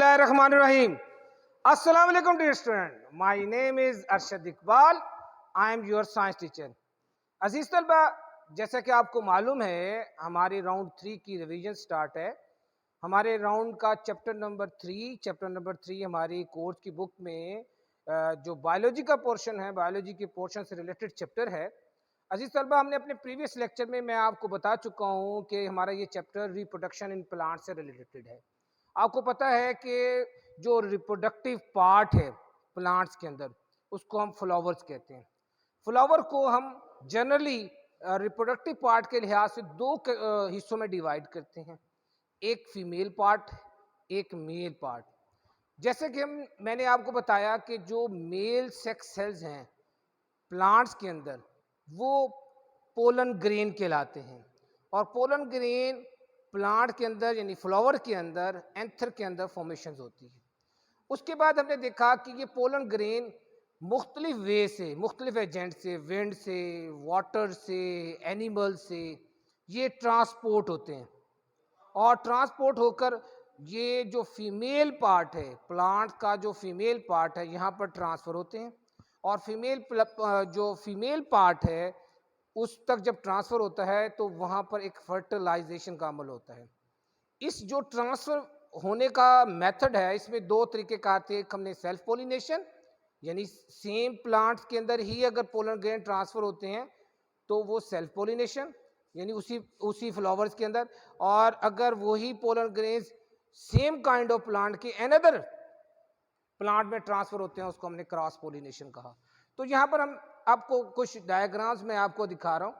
बिस्मिल्लाहिर्रहमानिर्रहीम। अस्सलाम वालेकुम dear student, my name is Arshad Iqbal. I am your science teacher. अजीज तलबा, जैसा कि आपको मालूम है हमारे राउंड 3 की रिवीजन स्टार्ट है। हमारे राउंड का चैप्टर नंबर 3 हमारी कोर्स की बुक में जो बायोलॉजी का पोर्शन है, बायोलॉजी के पोर्शन से रिलेटेड चैप्टर है। अजीज तलबा, हमने अपने प्रीवियस लेक्चर में मैं आपको बता चुका हूँ कि हमारा ये चैप्टर रिप्रोडक्शन इन प्लांट से रिलेटेड है। आपको पता है कि जो रिप्रोडक्टिव पार्ट है प्लांट्स के अंदर, उसको हम फ्लावर्स कहते हैं। फ्लावर को हम जनरली रिप्रोडक्टिव पार्ट के लिहाज से दो हिस्सों में डिवाइड करते हैं, एक फीमेल पार्ट, एक मेल पार्ट। जैसे कि मैंने आपको बताया कि जो मेल सेक्स सेल्स हैं प्लांट्स के अंदर, वो पोलन ग्रेन कहलाते हैं। और पोलन ग्रेन प्लांट के अंदर यानी फ्लावर के अंदर, एंथर के अंदर फॉर्मेशन होती है। उसके बाद हमने देखा कि ये पोलन ग्रेन मुख्तलिफ वे से, मुख्तलिफ एजेंट से, विंड से, वाटर से, एनिमल से ये ट्रांसपोर्ट होते हैं। और ट्रांसपोर्ट होकर ये जो फीमेल पार्ट है प्लांट का, जो फीमेल पार्ट है यहाँ पर ट्रांसफ़र होते हैं। और जो फीमेल पार्ट है उस तक जब ट्रांसफ़र होता है तो वहाँ पर एक फर्टिलाइजेशन का अमल होता है। इस जो ट्रांसफ़र होने का मेथड है, इसमें दो तरीके का आते हैं। एक हमने सेल्फ पोलिनेशन, यानी सेम प्लांट्स के अंदर ही अगर पोलन ग्रेन ट्रांसफ़र होते हैं तो वो सेल्फ पोलिनेशन, यानी उसी फ्लावर्स के अंदर। और अगर वही pollen grains same kind of plant के अनदर प्लांट में ट्रांसफ़र होते हैं, उसको हमने क्रॉस पोलिनेशन कहा। तो यहाँ पर हम आपको कुछ डायग्राम्स में आपको दिखा रहा हूँ।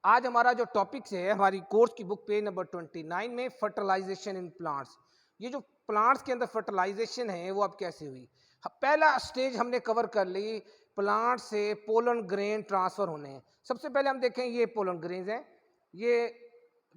आज हमारा जो टॉपिक्स है हमारी कोर्स की बुक पेज नंबर 29 में, फर्टिलाइजेशन इन प्लांट्स। ये जो प्लांट्स के अंदर फर्टिलाइजेशन है वो अब कैसे हुई। पहला स्टेज हमने कवर कर ली, प्लांट से पोलन ग्रेन ट्रांसफ़र होने हैं। सबसे पहले हम देखें ये पोलन ग्रेन्स हैं, ये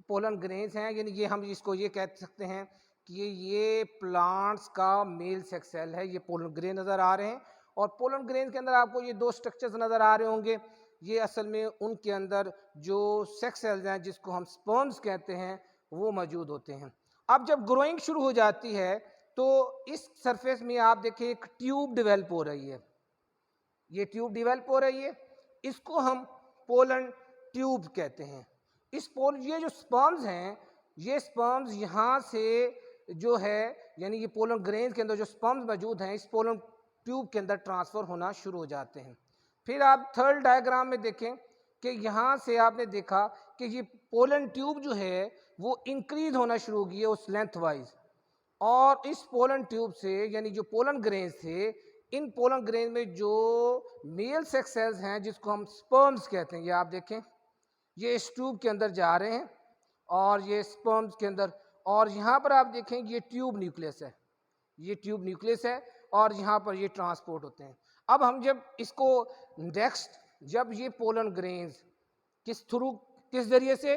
पोलन ग्रेन्स हैं, यानी ये हम इसको ये कह सकते हैं कि ये प्लांट्स का मेल सेक्स सेल है। ये पोलन ग्रेन नज़र आ रहे हैं और पोलन ग्रेन के अंदर आपको ये दो स्ट्रक्चर्स नज़र आ रहे होंगे। ये असल में उनके अंदर जो सेक्स सेल्स हैं जिसको हम स्पर्म्स कहते हैं वो मौजूद होते हैं। अब जब ग्रोइंग शुरू हो जाती है तो इस सरफेस में आप देखें एक ट्यूब डेवलप हो रही है। ये ट्यूब डेवलप हो रही है, इसको हम पोलन ट्यूब कहते हैं। ये जो स्पर्म्स हैं, ये स्पर्म्स यहाँ से जो है, यानी ये पोलन ग्रेन्स के अंदर जो स्पर्म्स मौजूद हैं इस पोलन ट्यूब के अंदर ट्रांसफ़र होना शुरू हो जाते हैं। फिर आप थर्ड डायग्राम में देखें कि यहाँ से आपने देखा कि ये पोलन ट्यूब जो है वो इंक्रीज होना शुरू हो गई है उस लेंथ वाइज। और इस पोलन ट्यूब से, यानी जो पोलन ग्रेन्स थे, इन पोलन ग्रेन में जो मेल सेक्स सेल्स हैं जिसको हम स्पर्म्स कहते हैं, ये आप देखें ये इस ट्यूब के अंदर जा रहे हैं और ये स्पर्म्स के अंदर। और यहाँ पर आप देखें ये ट्यूब न्यूक्लियस है, ये ट्यूब न्यूक्लियस है और यहाँ पर ये ट्रांसपोर्ट होते हैं। अब हम जब इसको नेक्स्ट, जब ये पोलन ग्रेन्स किस जरिए से,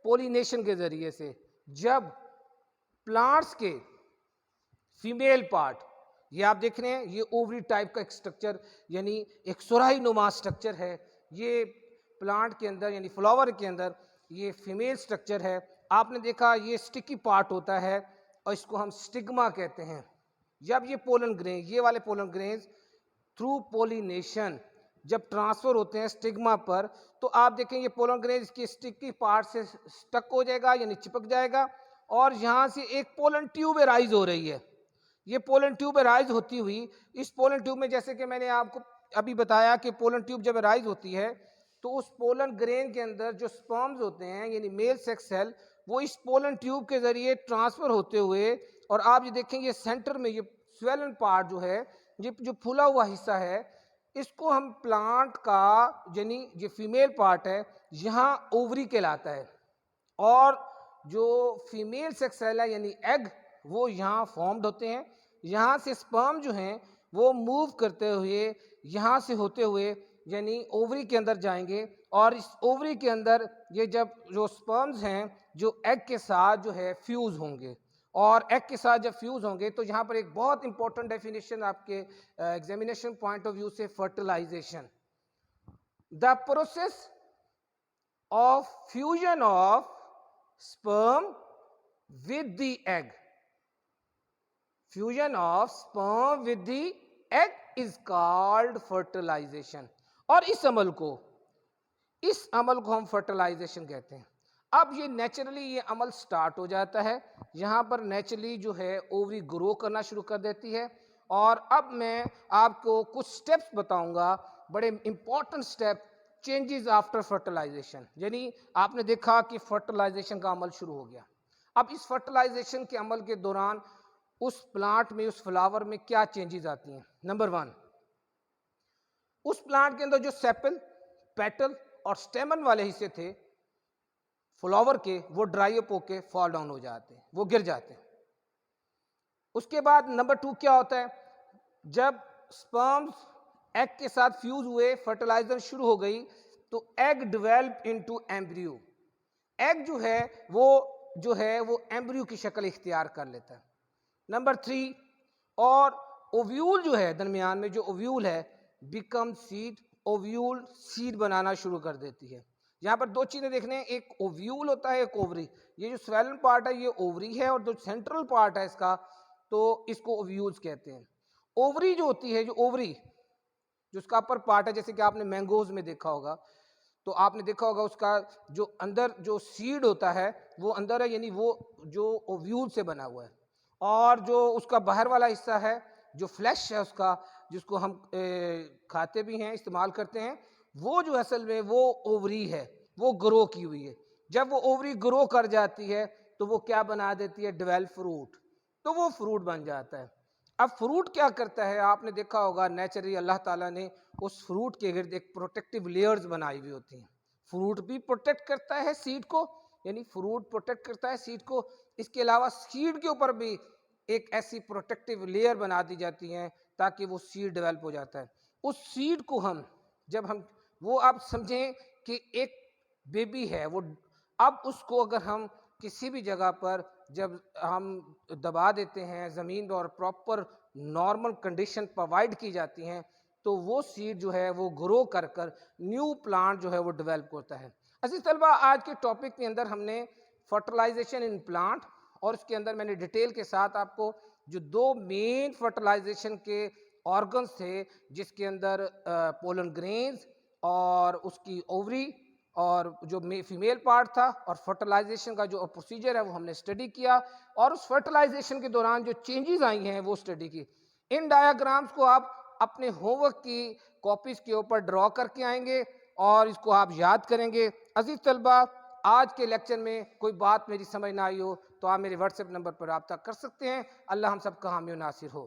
पोलिनेशन के जरिए से, जब प्लांट्स के फीमेल पार्ट, ये आप देख रहे हैं ये ओवरी टाइप का एक स्ट्रक्चर, यानी एक सुराही नुमा स्ट्रक्चर है ये प्लांट के अंदर, यानी फ्लावर के अंदर ये फीमेल स्ट्रक्चर है। आपने देखा ये स्टिकी पार्ट होता है और इसको हम स्टिग्मा कहते हैं। जब ये पोलन ग्रेन, ये वाले पोलन ग्रेन्स थ्रू पोलिनेशन जब ट्रांसफ़र होते हैं स्टिग्मा पर, तो आप देखें ये पोलन ग्रेन इसकी स्टिकी पार्ट से स्टक हो जाएगा, यानी चिपक जाएगा। और यहाँ से एक पोलन ट्यूब एराइज हो रही है। ये पोलन ट्यूब एराइज होती हुई, इस पोलन ट्यूब में जैसे कि मैंने आपको अभी बताया कि पोलन ट्यूब जब एराइज होती है तो उस पोलन ग्रेन के अंदर जो स्पर्म्स होते हैं यानी मेल सेक्स सेल, वो इस पोलन ट्यूब के ज़रिए ट्रांसफ़र होते हुए, और आप ये देखें ये सेंटर में ये स्वेलन पार्ट जो है, ये जो फूला हुआ हिस्सा है, इसको हम प्लांट का, यानी ये फीमेल पार्ट है, यहाँ ओवरी कहलाता है। और जो फीमेल सेक्स सेल है यानी एग, वो यहाँ फॉर्म्ड होते हैं। यहाँ से स्पर्म जो हैं वो मूव करते हुए यहाँ से होते हुए यानी ओवरी के अंदर जाएंगे। और इस ओवरी के अंदर ये जब जो स्पर्म्स हैं जो एग के साथ जो है फ्यूज़ होंगे, और एग के साथ जब फ्यूज़ होंगे तो यहाँ पर एक बहुत इंपॉर्टेंट डेफिनेशन आपके एग्जामिनेशन पॉइंट ऑफ व्यू से, fertilization, the process of fusion of sperm with the egg, fusion of sperm with the egg is called fertilization. और इस अमल को हम फर्टिलाइजेशन कहते हैं। अब ये नेचुरली ये अमल स्टार्ट हो जाता है, यहाँ पर नेचुरली जो है ओवरी ग्रो करना शुरू कर देती है। और अब मैं आपको कुछ स्टेप्स बताऊंगा, बड़े important step, changes after fertilization. यानी आपने देखा कि फर्टिलाइजेशन का अमल शुरू हो गया। अब इस फर्टिलाइजेशन के अमल के दौरान उस प्लांट में, उस फ्लावर में क्या चेंजेस आती हैं। नंबर 1, उस प्लांट के अंदर जो सेपल, पेटल और स्टेमन वाले हिस्से थे फ्लावर के, वो ड्राई अप होके फॉल डाउन हो जाते हैं, वो गिर जाते हैं। उसके बाद नंबर 2 क्या होता है, जब स्पर्म्स एग के साथ फ्यूज हुए, फर्टिलाइजेशन शुरू हो गई, तो egg develop into embryo. Egg जो है वो एम्ब्रियो की शक्ल इख्तियार कर लेता है। नंबर 3, और ओव्यूल जो है दरमियान में, जो ओव्यूल है बिकम सीड। ओव्यूल सीड बनाना शुरू कर देती है। यहाँ पर 2 चीजें देखने हैं, एक ओव्यूल होता है, एक ओवरी। ये जो स्वेलन पार्ट है ये ओवरी है, और जो सेंट्रल पार्ट है इसका, तो इसको ओव्यूल्स कहते हैं। ओवरी जो होती है, जो ओवरी जो उसका अपर पार्ट है, जैसे कि आपने मैंगोज में देखा होगा, तो आपने देखा होगा उसका जो अंदर जो सीड होता है वो अंदर है, यानी वो जो ओव्यूल से बना हुआ है। और जो उसका बाहर वाला हिस्सा है, जो फ्लैश है उसका, जिसको हम खाते भी हैं, इस्तेमाल करते हैं, वो जो असल में वो ओवरी है, वो ग्रो की हुई है। जब वो ओवरी ग्रो कर जाती है तो वो क्या बना देती है, डेवलप फ्रूट, तो वो फ्रूट बन जाता है। अब फ्रूट क्या करता है, आपने देखा होगा नेचुरली अल्लाह ताला ने उस फ्रूट के गिर्द एक प्रोटेक्टिव लेयर्स बनाई हुई होती हैं। फ्रूट भी प्रोटेक्ट करता है सीड को, यानी फ्रूट प्रोटेक्ट करता है सीड को। इसके अलावा सीड के ऊपर भी एक ऐसी प्रोटेक्टिव लेयर बना दी जाती है ताकि वो सीड डेवलप हो जाता है। उस सीड को वो आप समझें कि एक बेबी है वो, अब उसको अगर हम किसी भी जगह पर जब हम दबा देते हैं ज़मीन, और प्रॉपर नॉर्मल कंडीशन प्रोवाइड की जाती हैं, तो वो सीड जो है वो ग्रो कर कर न्यू प्लांट जो है वो डेवलप होता है। अजीज तलबा, आज के टॉपिक के अंदर हमने फर्टिलाइजेशन इन प्लांट, और इसके अंदर मैंने डिटेल के साथ आपको जो 2 मेन फर्टिलाइजेशन के ऑर्गन्स थे, जिसके अंदर पोलन ग्रेन्स और उसकी ओवरी और जो फीमेल पार्ट था, और फर्टिलाइजेशन का जो प्रोसीजर है वो हमने स्टडी किया, और उस फर्टिलाइजेशन के दौरान जो चेंजेस आई हैं वो स्टडी की। इन डायग्राम्स को आप अपने होमवर्क की कॉपीज के ऊपर ड्रॉ करके आएंगे और इसको आप याद करेंगे। अजीज तलबा, आज के लेक्चर में कोई बात मेरी समझ ना आई हो तो आप मेरे व्हाट्सएप नंबर पर रब्ता कर सकते हैं। अल्लाह हम सब का हामी नासिर हो।